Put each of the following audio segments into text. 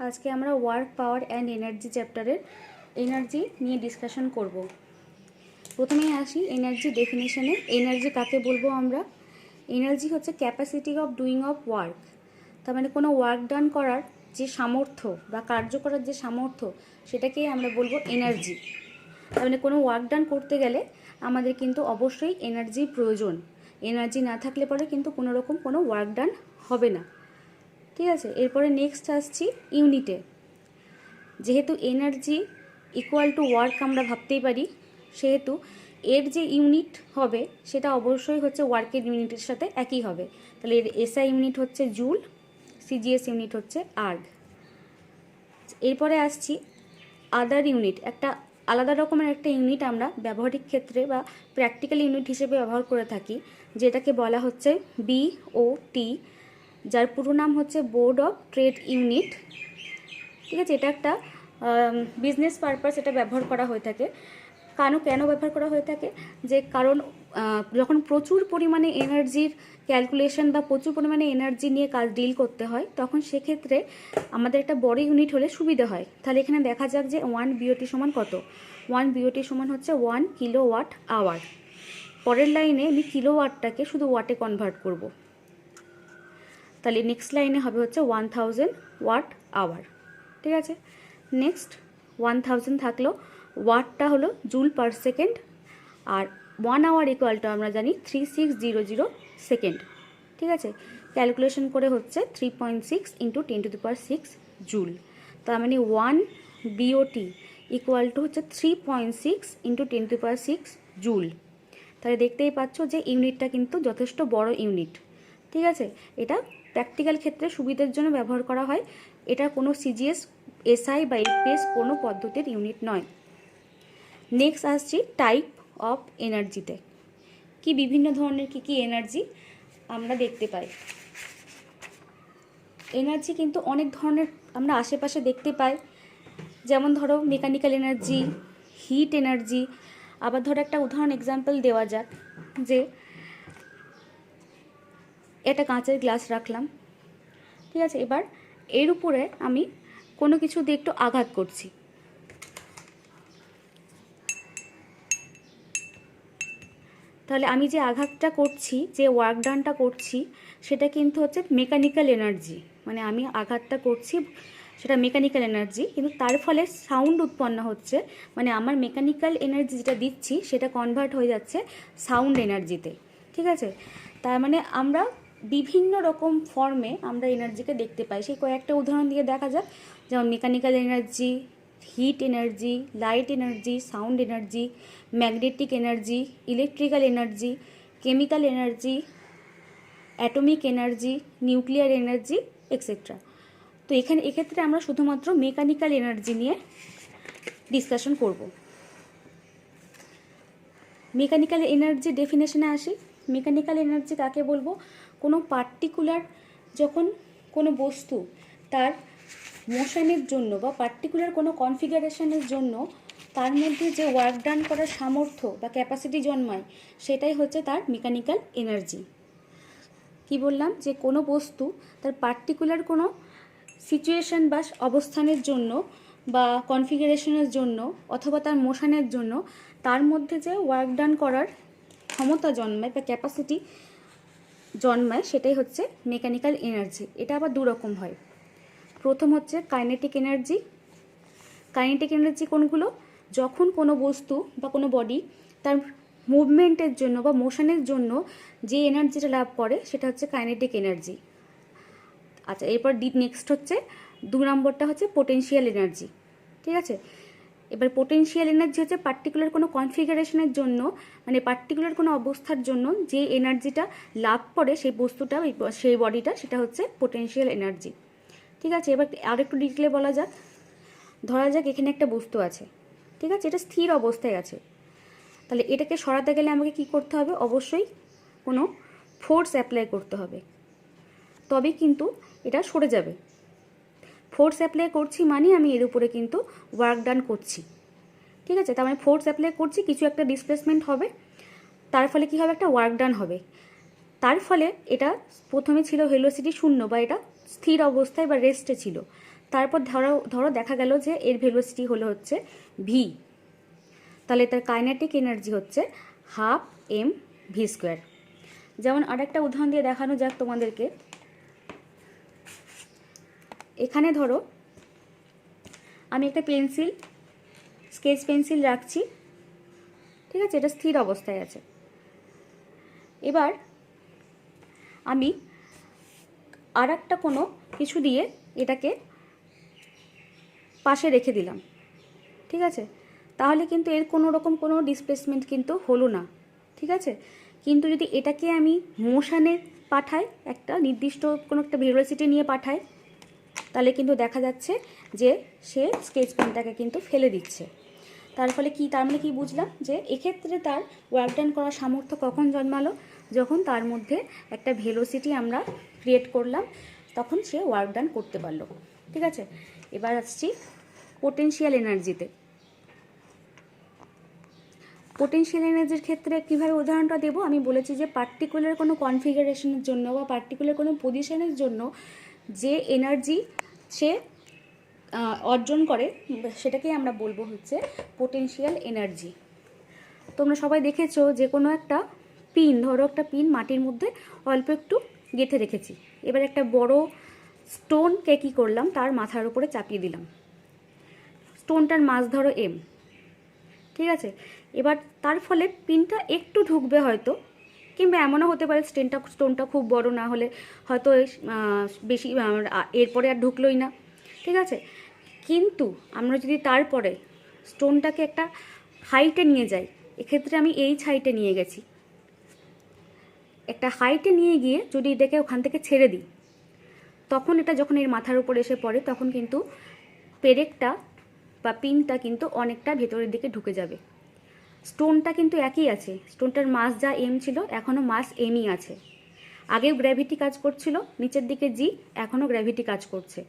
আজকে আমরা work power and energy চ্যাপ্টারের এনার্জি নিয়ে ডিসকাশন করব। প্রথমেই আসি এনার্জি ডেফিনেশনে। এনার্জি কাকে বলবো আমরা? এনার্জি হচ্ছে capacity of doing of work. তার মানে কোনো ওয়ার্ক ডান করার যে সামর্থ্য বা কার্য করার যে সামর্থ্য, সেটাকেই আমরা বলবো এনার্জি। তার মানে কোনো ওয়ার্ক ডান করতে গেলে আমাদের কিন্তু অবশ্যই এনার্জির প্রয়োজন। এনার্জি না থাকলে পরে কিন্তু কোনো রকম কোনো ওয়ার্ক ডান হবে না। ঠিক আছে, এরপরে নেক্সট আসছি ইউনিটে। যেহেতু এনার্জি ইকুয়াল টু ওয়ার্ক আমরা ভাবতেই পারি, সেহেতু এর যে ইউনিট হবে সেটা অবশ্যই হচ্ছে ওয়ার্কের ইউনিটের সাথে একই হবে। তাহলে এর এসআই ইউনিট হচ্ছে জুল, সিজিএস ইউনিট হচ্ছে আর্গ। এরপরে আসছি আদার ইউনিট। একটা আলাদা রকমের একটা ইউনিট আমরা ব্যবহারিক ক্ষেত্রে বা প্র্যাকটিক্যাল ইউনিট হিসেবে ব্যবহার করে থাকি, যেটাকে বলা হচ্ছে বিওটি, যার পুরো নাম হচ্ছে বোর্ড অফ ট্রেড ইউনিট। ঠিক আছে, এটা একটা বিজনেস পারপাস এটা ব্যবহার করা হয়ে থাকে। কেন ব্যবহার করা হয়ে থাকে? যে কারণ যখন প্রচুর পরিমাণে এনার্জির ক্যালকুলেশন বা প্রচুর পরিমাণে এনার্জি নিয়ে কাজ ডিল করতে হয়, তখন সেক্ষেত্রে আমাদের একটা বড় ইউনিট হলে সুবিধা হয়। তাহলে এখানে দেখা যাক যে 1 বিওটি সমান কত। 1 বিওটি সমান হচ্ছে 1 কিলোওয়াট আওয়ার। পরের লাইনে আমি কিলোওয়াটটাকে শুধু ওয়াটে কনভার্ট করব। তাহলে নেক্সট লাইনে হবে হচ্ছে 1000 ওয়াট আওয়ার। ঠিক আছে, নেক্সট 1000 থাকলো, ওয়াটটা হলো জুল পার সেকেন্ড, আর 1 আওয়ার ইকুয়ালটা আমরা জানি 3600 সেকেন্ড। ঠিক আছে, ক্যালকুলেশন করে হচ্ছে 3.6 ইন্টু 10⁶ জুল। তার মানে 1 বিওটি ইকুয়াল টু হচ্ছে 3.6 ইন্টু 10⁶ জুল। তাহলে দেখতেই পাচ্ছ যে ইউনিটটা কিন্তু যথেষ্ট বড় ইউনিট। ঠিক আছে, এটা প্র্যাকটিক্যাল ক্ষেত্রে সুবিধার জন্য ব্যবহার করা হয়। এটা কোনো সিজিএস, এসআই বা এফপিএস কোনো পদ্ধতির ইউনিট নয়। নেক্সট আসছি টাইপ অফ এনার্জিতে। কি বিভিন্ন ধরনের কি এনার্জি আমরা দেখতে পাই। এনার্জি কিন্তু অনেক ধরনের আমরা আশেপাশে দেখতে পাই। যেমন ধরো মেকানিক্যাল এনার্জি, হিট এনার্জি। আবার ধরো একটা উদাহরণ এক্সাম্পল দেওয়া যাক, যে এটা কাঁচের গ্লাস রাখলাম। ঠিক আছে, এবার এর উপরে আমি কোনো কিছু দিয়ে একটু আঘাত করছি। তাহলে আমি যে আঘাতটা করছি, যে ওয়ার্ক ডানটা করছি, সেটা কিন্তু হচ্ছে মেকানিক্যাল এনার্জি। মানে আমি আঘাতটা করছি সেটা মেকানিক্যাল এনার্জি, কিন্তু তার ফলে সাউন্ড উৎপন্ন হচ্ছে। মানে আমার মেকানিক্যাল এনার্জি যেটা দিচ্ছি সেটা কনভার্ট হয়ে যাচ্ছে সাউন্ড এনার্জিতে। ঠিক আছে, তার মানে আমরা বিভিন্ন রকম ফর্মে আমরা এনার্জিকে দেখতে পাই। সেই কয়েকটা উদাহরণ দিয়ে দেখা যাক। যেমন mechanical energy, hit energy, light energy, sound energy, magnetic energy, electrical energy, chemical energy, atomic energy, nuclear energy, etcetera. তো এক্ষেত্রে আমরা শুধুমাত্র মেকানিক্যাল এনার্জি নিয়ে ডিসকাশন করব। মেকানিক্যাল এনার্জি ডেফিনেশনে আসি। মেকানিক্যাল এনার্জি কাকে বলবো? কোনো পার্টিকুলার যখন কোনো বস্তু তার মোশনের জন্য বা পার্টিকুলার কোনো কনফিগারেশনের জন্য তার মধ্যে যে ওয়ার্ক ডান করার সামর্থ্য বা ক্যাপাসিটি জন্মায়, সেটাই হচ্ছে তার মেকানিক্যাল এনার্জি। কি বললাম? যে কোনো বস্তু তার পার্টিকুলার কোনো সিচুয়েশন বা অবস্থানের জন্য বা কনফিগারেশনের জন্য অথবা তার মোশনের জন্য তার মধ্যে যে ওয়ার্ক ডান করার ক্ষমতা জন্মায় বা ক্যাপাসিটি জন্মায়, সেটাই হচ্ছে মেকানিক্যাল এনার্জি। এটা আবার দু রকম হয়। প্রথম হচ্ছে কাইনেটিক এনার্জি। কাইনেটিক এনার্জি কোনগুলো? যখন কোনো বস্তু বা কোনো বডি তার মুভমেন্টের জন্য বা মোশনের জন্য যে এনার্জিটা লাভ করে, সেটা হচ্ছে কাইনেটিক এনার্জি। আচ্ছা, এরপর নেক্সট হচ্ছে 2 নম্বরটা হচ্ছে পোটেনশিয়াল এনার্জি। ঠিক আছে, এবার পোটেনশিয়াল এনার্জি হচ্ছে পার্টিকুলার কোনো কনফিগারেশনের জন্য, মানে পার্টিকুলার কোনো অবস্থার জন্য যে এনার্জিটা লাভ করে সেই বস্তুটা, সেই বডিটা, সেটা হচ্ছে পোটেনশিয়াল এনার্জি। ঠিক আছে, এবার আরেকটু ডিটেলে বলা যাক। ধরা যাক এখানে একটা বস্তু আছে। ঠিক আছে, এটা স্থির অবস্থায় আছে। তাহলে এটাকে সরাতে গেলে আমাকে কি করতে হবে? অবশ্যই কোনো ফোর্স অ্যাপ্লাই করতে হবে, তবে কিন্তু এটা সরে যাবে। ফোর্স অ্যাপ্লাই করছি মানে আমি এর উপরে কিন্তু ওয়ার্ক ডান করছি। ঠিক আছে, তার মানে ফোর্স অ্যাপ্লাই করছি, কিছু একটা ডিসপ্লেসমেন্ট হবে, তার ফলে কি হবে? একটা ওয়ার্ক ডান হবে। তার ফলে এটা প্রথমে ছিল ভেলোসিটি 0 বা এটা স্থির অবস্থায় বা রেস্টে ছিল। তারপর ধরো দেখা গেল যে এর ভেলোসিটি হলো হচ্ছে ভি, তাহলে তার কাইনেটিক এনার্জি হচ্ছে 12 mv²। যেমন আরেকটা উদাহরণ দিয়ে দেখানো যাক তোমাদেরকে। এখানে ধরো আমি একটা পেন্সিল, স্কেচ পেন্সিল রাখছি, ঠিক আছে, এটা স্থির অবস্থায় আছে। এবার আমি আর একটা কোনো কিছু দিয়ে এটাকে পাশে রেখে দিলাম, ঠিক আছে, তাহলে কিন্তু এর কোনো রকম কোনো ডিসপ্লেসমেন্ট কিন্তু হলো না, ঠিক আছে। কিন্তু যদি এটাকে আমি মোশানে পাঠাই, একটা নির্দিষ্ট কোনো একটা ভেলোসিটি নিয়ে পাঠাই, তাহলে কিন্তু দেখা যাচ্ছে যে সে স্কেচ পেনটাকে কিন্তু ফেলে দিচ্ছে। তার ফলে কি, তার মানে কি বুঝলাম যে এক্ষেত্রে তার ওয়ার্ক ডান করার সামর্থ্য কখন জন্মালো, যখন তার মধ্যে একটা ভেলোসিটি আমরা ক্রিয়েট করলাম, তখন সে ওয়ার্ক ডান করতে পারলো, ঠিক আছে। এবার আসছি পোটেনশিয়াল এনার্জিতে। পোটেনশিয়াল এনার্জির ক্ষেত্রে কীভাবে উদাহরণটা দেবো, আমি বলেছি যে পার্টিকুলার কোনো কনফিগারেশনের জন্য বা পার্টিকুলার কোনো পজিশনের জন্য যে এনার্জি সে অর্জন করে সেটাকেই আমরা বলবো হচ্ছে পোটেনশিয়াল এনার্জি। তোমরা সবাই দেখেছো যে কোনো একটা পিন, ধরো একটা পিন মাটির মধ্যে অল্প একটু গেঁথে রেখেছি, এবার একটা বড় স্টোনকে কী করলাম, তার মাথার উপরে চাপিয়ে দিলাম, স্টোনটার মাস ধরো এম, ঠিক আছে। এবার তার ফলে পিনটা একটু ঢুকবে হয়তো, কিংবা এমনও হতে পারে স্টোনটা খুব বড় না হলে হয়তো বেশি এরপরে আর ঢুকলোই না, ঠিক আছে। কিন্তু আমরা যদি তারপরে স্টোনটাকে একটা হাইটে নিয়ে যাই, এক্ষেত্রে আমি হাইটে নিয়ে গেছি, একটা হাইটে নিয়ে গিয়ে যদি এটাকে ওখান থেকে ছেড়ে দিই, তখন এটা যখন এর মাথার উপর এসে পড়ে, তখন কিন্তু পেরেকটা বা পিনটা কিন্তু অনেকটা ভেতরের দিকে ঢুকে যাবে। স্টোনটা কিন্তু একই আছে, স্টোনটার মাস যা এম ছিল এখনও মাস এমই আছে, আগেও গ্র্যাভিটি কাজ করছিল নিচের দিকে জি, এখনও গ্র্যাভিটি কাজ করছে।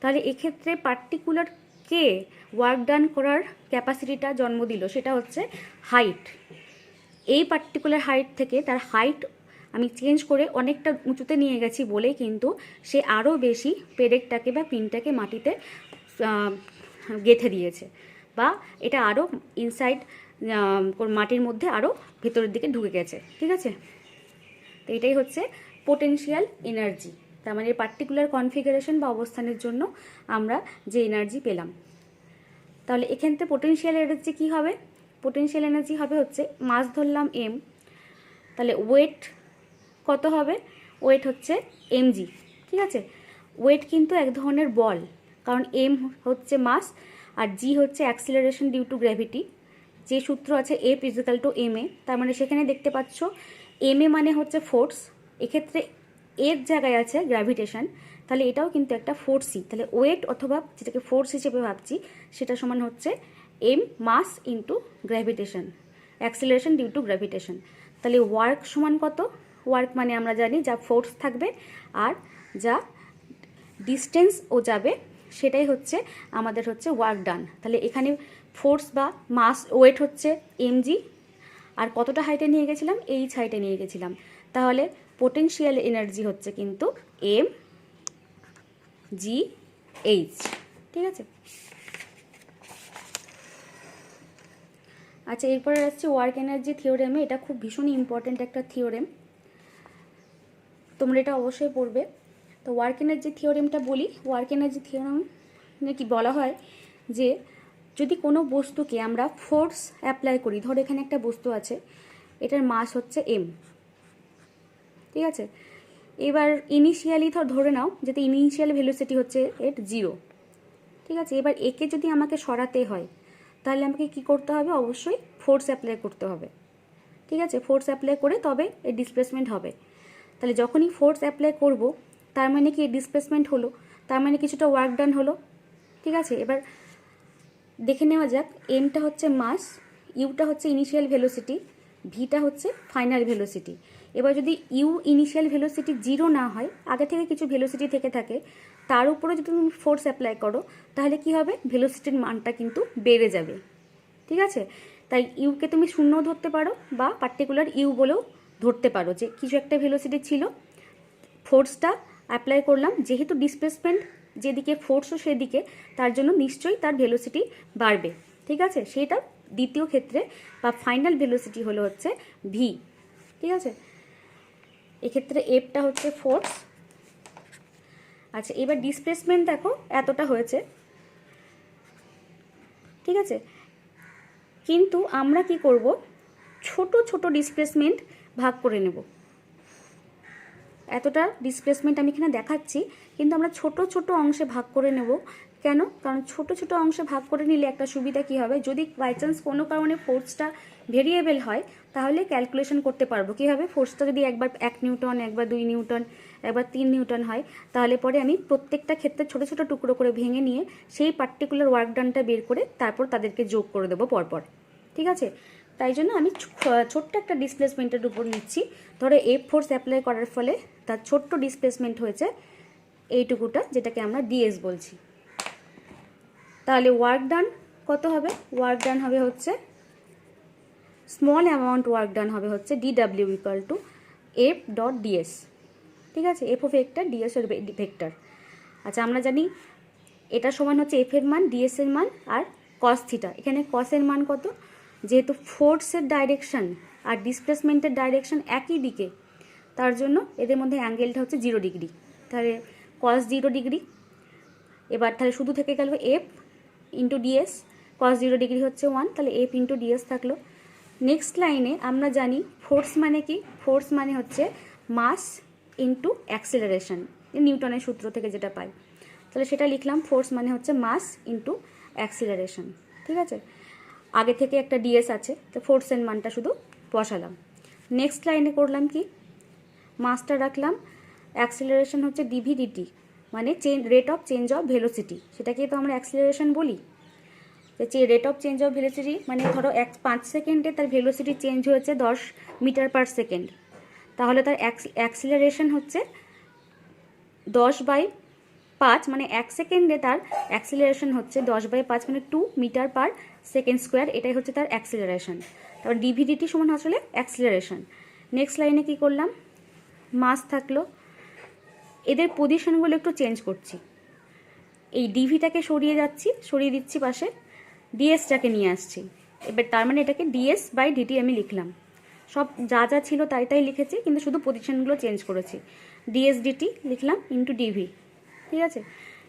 তাহলে এক্ষেত্রে পার্টিকুলার কে ওয়ার্ক ডান করার ক্যাপাসিটিটা জন্ম দিল, সেটা হচ্ছে হাইট। এই পার্টিকুলার হাইট থেকে তার হাইট আমি চেঞ্জ করে অনেকটা উঁচুতে নিয়ে গেছি বলেই কিন্তু সে আরও বেশি পেরেকটাকে বা পিনটাকে মাটিতে গেঁথে দিয়েছে, বা এটা আরও ইনসাইড মাটির মধ্যে আরও ভেতরের দিকে ঢুকে গেছে, ঠিক আছে। তো এটাই হচ্ছে পোটেনশিয়াল এনার্জি, তার মানে পার্টিকুলার কনফিগারেশন বা অবস্থানের জন্য আমরা যে এনার্জি পেলাম। তাহলে এখান থেকে পোটেনশিয়াল এনার্জি কী হবে, পোটেনশিয়াল এনার্জি হবে হচ্ছে মাস ধরলাম এম, তাহলে ওয়েট কত হবে, ওয়েট হচ্ছে mg, ঠিক আছে। ওয়েট কিন্তু এক ধরনের বল, কারণ এম হচ্ছে মাস আর জি হচ্ছে অ্যাক্সিলারেশন ডিউ টু গ্র্যাভিটি, যে সূত্র আছে F is equal two M A, তার মানে সেখানে দেখতে পাচ্ছ এম এ মানে হচ্ছে ফোর্স, এক্ষেত্রে এর জায়গায় আছে গ্র্যাভিটেশন, তাহলে এটাও কিন্তু একটা ফোর্সই। তাহলে ওয়েট অথবা যেটাকে ফোর্স হিসেবে ভাবছি সেটা সমান হচ্ছে m mass into gravitation, acceleration due to gravitation. তাহলে ওয়ার্ক সমান কত, ওয়ার্ক মানে আমরা জানি যা ফোর্স থাকবে আর যা ডিস্টেন্স ও যাবে সেটাই হচ্ছে আমাদের হচ্ছে ওয়ার্ক ডান। তাহলে এখানে ফোর্স বা মাস ওয়েট হচ্ছে mg, আর কতটা হাইটে নিয়ে গেছিলাম, হাইটে নিয়ে গেছিলাম, তাহলে পোটেনশিয়াল এনার্জি হচ্ছে কিন্তু mgh, ঠিক আছে। আচ্ছা, এরপরে আসছে ওয়ার্ক এনার্জি থিওরেমে, এটা খুব ভীষণই ইম্পর্ট্যান্ট একটা থিওরেম, তোমরা এটা অবশ্যই পড়বে। তো ওয়ার্ক এনার্জি থিওরেমটা বলি। ওয়ার্ক এনার্জি থিওরেম কি বলা হয় যে যদি কোনো বস্তুকে আমরা ফোর্স অ্যাপ্লাই করি, ধরো এখানে একটা বস্তু আছে, এটার মাস হচ্ছে এম, ঠিক আছে। এবার ইনিশিয়ালি ধরে নাও যাতে ইনিশিয়াল ভেলোসিটি হচ্ছে এর 0, ঠিক আছে। এবার একে যদি আমাকে সরাতে হয় তাহলে আমাকে কি করতে হবে, অবশ্যই ফোর্স অ্যাপ্লাই করতে হবে, ঠিক আছে। ফোর্স অ্যাপ্লাই করে তবে এর ডিসপ্লেসমেন্ট হবে। তাহলে যখনই ফোর্স অ্যাপ্লাই করব তার মানে কি ডিসপ্লেসমেন্ট হলো, তার মানে কিছুটা ওয়ার্ক ডান হলো, ঠিক আছে। এবার দেখে নেওয়া যাক, এমটা হচ্ছে মাস, ইউটা হচ্ছে ইনিশিয়াল ভেলোসিটি, ভিটা হচ্ছে ফাইনাল ভেলোসিটি। এবার যদি ইউ ইনিশিয়াল ভেলোসিটি 0 না হয়, আগে থেকে কিছু ভেলোসিটি থেকে থাকে, তার উপরে যদি তুমি ফোর্স অ্যাপ্লাই করো তাহলে কি হবে, ভেলোসিটির মানটা কিন্তু বেড়ে যাবে, ঠিক আছে। তাই ইউকে তুমি 0 ধরতে পারো বা পার্টিকুলার ইউ বলেও ধরতে পারো, যে কিছু একটা ভেলোসিটি ছিল, ফোর্সটা অ্যাপ্লাই করলাম, যেহেতু ডিসপ্লেসমেন্ট যেদিকে ফোর্সও সেদিকে, তার জন্য নিশ্চয়ই তার ভেলোসিটি বাড়বে। ঠিক আছে, সেটা দ্বিতীয় ক্ষেত্রে বা ফাইনাল ভেলোসিটি হলো হচ্ছে ভি। ঠিক আছে, এক্ষেত্রে এফটা হচ্ছে ফোর্স। আচ্ছা, এবার ডিসপ্লেসমেন্ট দেখো এতটা হয়েছে। ঠিক আছে, কিন্তু আমরা কি করব, ছোট ছোট ডিসপ্লেসমেন্ট ভাগ করে নেব। এতটা ডিসপ্লেসমেন্ট আমি এখানে দেখাচ্ছি, কিন্তু আমরা ছোট ছোট অংশে ভাগ করে নেব। কেন? কারণ ছোট ছোট অংশে ভাগ করে নিলে একটা সুবিধা কী হবে, যদি বাই চান্স কোনো কারণে ফোর্সটা ভেরিয়েবল হয় তাহলে ক্যালকুলেশন করতে পারবো কীভাবে। ফোর্সটা যদি একবার 1 নিউটন, একবার 2 নিউটন, একবার 3 নিউটন হয়, তাহলে পরে আমি প্রত্যেকটা ক্ষেত্রে ছোট ছোট টুকরো করে ভেঙে নিয়ে সেই পার্টিকুলার ওয়ার্ক ডানটা বের করে তারপর তাদেরকে যোগ করে দেবো পরপর। ঠিক আছে, তাই জন্য আমি ছোট্ট একটা ডিসপ্লেসমেন্টের উপর নিচ্ছি। ধরো এফ ফোর্স অ্যাপ্লাই করার ফলে তার ছোট্ট ডিসপ্লেসমেন্ট হয়েছে এইটুকুটা, যেটাকে আমরা ডিএস বলছি। তাহলে ওয়ার্ক ডান কত হবে? ওয়ার্ক ডান হবে হচ্ছে স্মল অ্যামাউন্ট ওয়ার্ক ডান হবে হচ্ছে DW equal to F dot DS. ঠিক আছে, এফ ও ভেক্টর, ডিএস এর ভেক্টর। আচ্ছা, আমরা জানি এটা সমান হচ্ছে এফ এর মান, ডিএস এর মান আর কস থিটা। এখানে কসের মান কত? যেহেতু ফোর্সের ডাইরেকশন আর ডিসপ্লেসমেন্টের ডাইরেকশন একই দিকে, তার জন্য এদের মধ্যে অ্যাঙ্গেলটা হচ্ছে 0 ডিগ্রি। তাহলে কস 0 ডিগ্রি। এবার তাহলে শুধু থেকে গেল এফ ইন্টু ডিএস। কস 0 ডিগ্রি হচ্ছে 1, তাহলে এফ ইন্টু ডিএস থাকলো। নেক্সট লাইনে আমরা জানি ফোর্স মানে কি? ফোর্স মানে হচ্ছে মাস ইন্টু অ্যাক্সিলারেশন, নিউটনের সূত্র থেকে যেটা পাই। তাহলে সেটা লিখলাম, ফোর্স মানে হচ্ছে মাস ইন্টু অ্যাক্সিলারেশন। ঠিক আছে, আগে থেকে একটা ডিএস আছে, তো ফোর্সের মানটা শুধু বসালাম। নেক্সট লাইনে করলাম কি, মাসটা রাখলাম, অ্যাক্সিলারেশন হচ্ছে ডিভি ডিটি, মানে rate of change of velocity, সেটাকে তো আমরা অ্যাক্সিলারেশন বলি। Rate of change of velocity মানে ধরো 5 সেকেন্ডে তার ভেলোসিটি চেঞ্জ হয়েছে 10 মিটার পার সেকেন্ড, তাহলে তার অ্যাক্সিলারেশন হচ্ছে 10/5, মানে 1 সেকেন্ডে তার অ্যাক্সিলারেশন হচ্ছে 10/5, মানে 2 মিটার পার সেকেন্ড স্কোয়ার। এটাই হচ্ছে তার অ্যাক্সিলারেশন। তারপর ডিভিডিটি সমান আসলে অ্যাক্সিলারেশন। নেক্সট লাইনে কি করলাম, মাস থাকলো। এদের পজিশনগুলো একটু চেঞ্জ করছি, এই ডিভিটাকে সরিয়ে দিচ্ছি পাশে, ডিএসটাকে নিয়ে আসছি। এবার তার মানে এটাকে ডিএস বাই ডিটি আমি লিখলাম। সব যা যা ছিল তাই তাই লিখেছি, কিন্তু শুধু পজিশনগুলো চেঞ্জ করেছি। ডিএস ডিটি লিখলাম ইন্টু ডিভি। ঠিক আছে,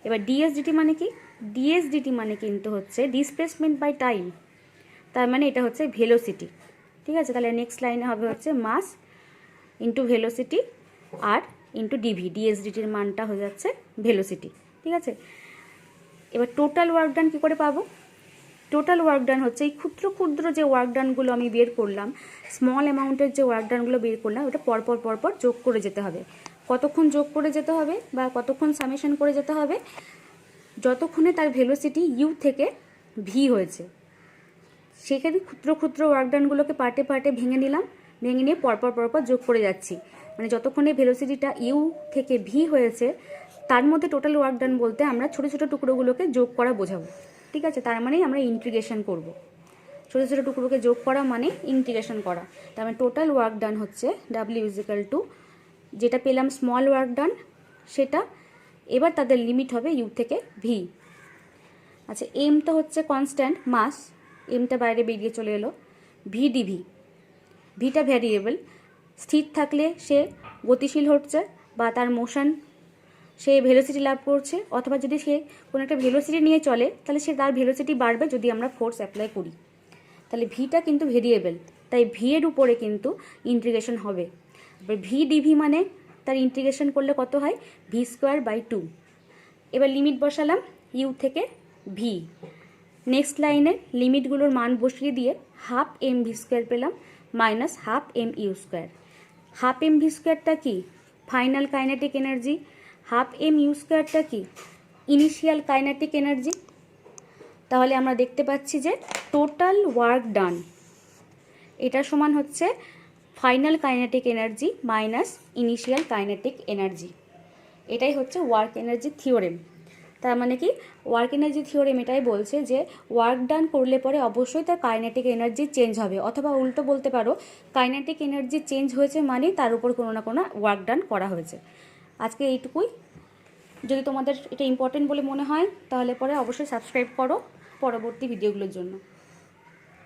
এবার ডিএস ডিটি মানে কি? ডিএস ডিটি মানে কিন্তু হচ্ছে ডিসপ্লেসমেন্ট বাই টাইম, তার মানে এটা হচ্ছে ভেলোসিটি। ঠিক আছে, তাহলে নেক্সট লাইনে হবে হচ্ছে মাস ইন্টু ভেলোসিটি আর ইন্টু ডিভি। ডিএস ডিটির মানটা হয়ে যাচ্ছে ভেলোসিটি। ঠিক আছে, এবার টোটাল ওয়ার্ক ডান কী করে পাবো? টোটাল ওয়ার্ক ডান হচ্ছে এই ক্ষুদ্র ক্ষুদ্র যে ওয়ার্ক ডানগুলো আমি বের করলাম, স্মল অ্যামাউন্টের যে ওয়ার্ক ডানগুলো বের করলাম, ওটা পরপর যোগ করে যেতে হবে। কতক্ষণ যোগ করে যেতে হবে বা কতক্ষণ সামেশন করে যেতে হবে? যতক্ষণে তার ভেলোসিটি ইউ থেকে ভি হয়েছে। সেখানে ক্ষুদ্র ক্ষুদ্র ওয়ার্ক ডানগুলোকে পার্টে পার্টে ভেঙে নিলাম, ভেঙে নিয়ে পরপর যোগ করে যাচ্ছি। মানে যতক্ষণে ভেলোসিটিটা ইউ থেকে ভি হয়েছে, তার মধ্যে টোটাল ওয়ার্ক ডান বলতে আমরা ছোটো ছোটো টুকরোগুলোকে যোগ করা বোঝাবো। ঠিক আছে, তার মানেই আমরা ইন্টিগ্রেশন করব। ছোটো ছোটো টুকরোকে যোগ করা মানে ইন্টিগ্রেশন করা। তার মানে টোটাল ওয়ার্ক ডান হচ্ছে ডাব্লিউ ইজ ইকুয়াল টু, যেটা পেলাম স্মল ওয়ার্ক ডান সেটা, এবার তাদের লিমিট হবে ইউ থেকে ভি। আচ্ছা, এমটা হচ্ছে কনস্ট্যান্ট মাস, এমটা বাইরে বেরিয়ে চলে এলো। ভি ডিভি, ভিটা ভ্যারিয়েবল, স্থির থাকলে সে গতিশীল হচ্ছে বা তার মোশন, সে ভেলোসিটি লাভ করছে, অথবা যদি সে কোনো একটা ভেলোসিটি নিয়ে চলে তাহলে সে তার ভেলোসিটি বাড়বে যদি আমরা ফোর্স অ্যাপ্লাই করি। তাহলে ভিটা কিন্তু ভেরিয়েবল, তাই ভি এর উপরে কিন্তু ইন্টিগ্রেশন হবে। এবার ভি ডিভি মানে তার ইন্টিগ্রেশন করলে কত হয়? V square by 2। এবার লিমিট বসালাম ইউ থেকে ভি। নেক্সট লাইনের লিমিটগুলোর মান বসিয়ে দিয়ে হাফ এম ভি স্কোয়ার পেলাম minus half m u square. Half m v স্কোয়ারটা কি? Final kinetic energy. Half m u স্কোয়ারটা কি? Initial kinetic energy. তাহলে আমরা দেখতে পাচ্ছি যে টোটাল ওয়ার্ক ডান এটা সমান হচ্ছে final kinetic energy minus initial kinetic energy. এটাই হচ্ছে ওয়ার্ক এনার্জি থিওরেম। তার মানে কি, ওয়ার্ক এনার্জি থিওরেম এটাই বলছে যে ওয়ার্ক ডান করলে পরে অবশ্যই তার কাইনেটিক এনার্জি চেঞ্জ হবে, অথবা উল্টো বলতে পারো কাইনেটিক এনার্জি চেঞ্জ হয়েছে মানে তার উপর কোনো না কোনো ওয়ার্ক ডান করা হয়েছে। আজকে এইটুকুই। যদি তোমাদের এটা ইম্পর্টেন্ট বলে মনে হয় তাহলে পরে অবশ্যই সাবস্ক্রাইব করো পরবর্তী ভিডিওগুলোর জন্য।